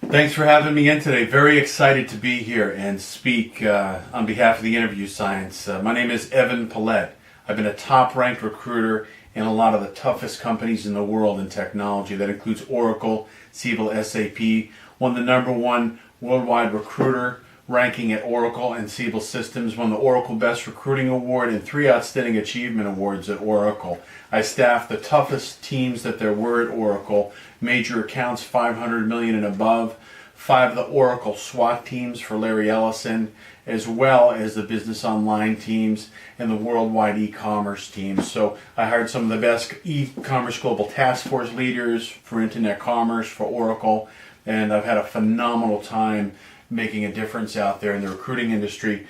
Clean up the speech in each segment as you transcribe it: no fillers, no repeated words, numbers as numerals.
Thanks for having me in today. Very excited to be here and speak on behalf of the Interview Science. My name is Evan Paulette. I've been a top-ranked recruiter in a lot of the toughest companies in the world in technology. That includes Oracle, Siebel, SAP. Won the #1 worldwide recruiter ranking at Oracle and Siebel Systems. Won the Oracle Best Recruiting Award and 3 Outstanding Achievement Awards at Oracle. I staffed the toughest teams that there were at Oracle. Major accounts, 500 million and above. 5 of the Oracle SWAT teams for Larry Ellison, as well as the Business Online teams and the worldwide e-commerce teams. So I hired some of the best e-commerce global task force leaders for internet commerce for Oracle, and I've had a phenomenal time making a difference out there in the recruiting industry.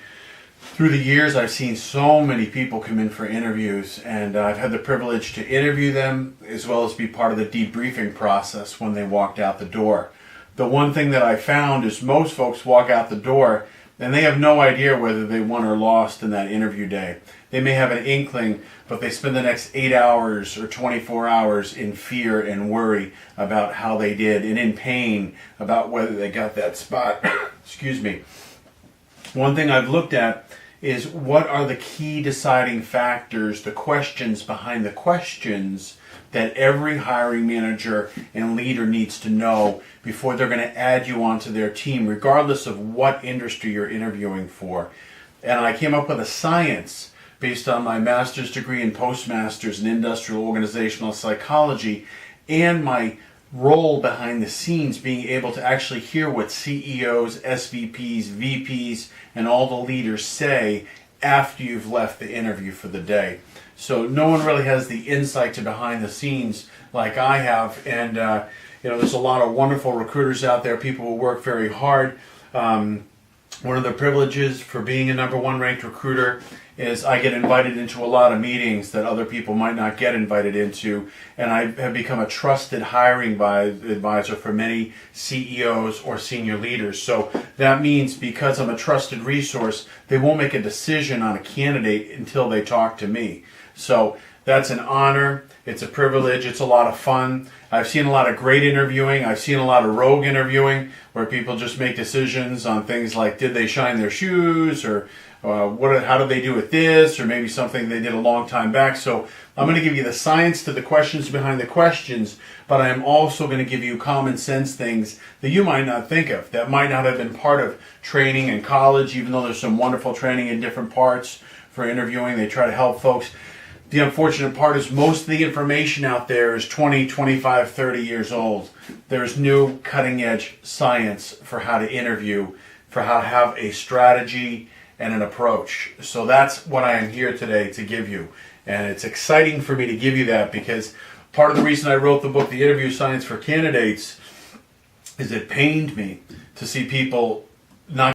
Through the years, I've seen so many people come in for interviews, and I've had the privilege to interview them as well as be part of the debriefing process when they walked out the door. The one thing that I found is most folks walk out the door and they have no idea whether they won or lost in that interview day. They may have an inkling, but they spend the next 8 hours or 24 hours in fear and worry about how they did and in pain about whether they got that spot. Excuse me. One thing I've looked at is what are the key deciding factors, the questions behind the questions that every hiring manager and leader needs to know before they're going to add you onto their team, regardless of what industry you're interviewing for. And I came up with a science based on my master's degree and postmaster's in industrial organizational psychology and my role behind the scenes, being able to actually hear what CEOs, SVPs, VPs, and all the leaders say after you've left the interview for the day. So no one really has the insight to behind the scenes like I have, and there's a lot of wonderful recruiters out there, people who work very hard. One of the privileges for being a #1 ranked recruiter is I get invited into a lot of meetings that other people might not get invited into, and I have become a trusted hiring advisor for many CEOs or senior leaders. So that means because I'm a trusted resource, they won't make a decision on a candidate until they talk to me. So that's an honor, it's a privilege, it's a lot of fun. I've seen a lot of great interviewing, I've seen a lot of rogue interviewing where people just make decisions on things like did they shine their shoes, or how did they do with this, or maybe something they did a long time back. So I'm going to give you the science to the questions behind the questions, but I am also going to give you common sense things that you might not think of, that might not have been part of training in college, even though there's some wonderful training in different parts for interviewing. They try to help folks. The unfortunate part is most of the information out there is 20, 25, 30 years old. There's new cutting edge science for how to interview, for how to have a strategy and an approach. So that's what I am here today to give you. And it's exciting for me to give you that because part of the reason I wrote the book, The Interview Science for Candidates, is it pained me to see people not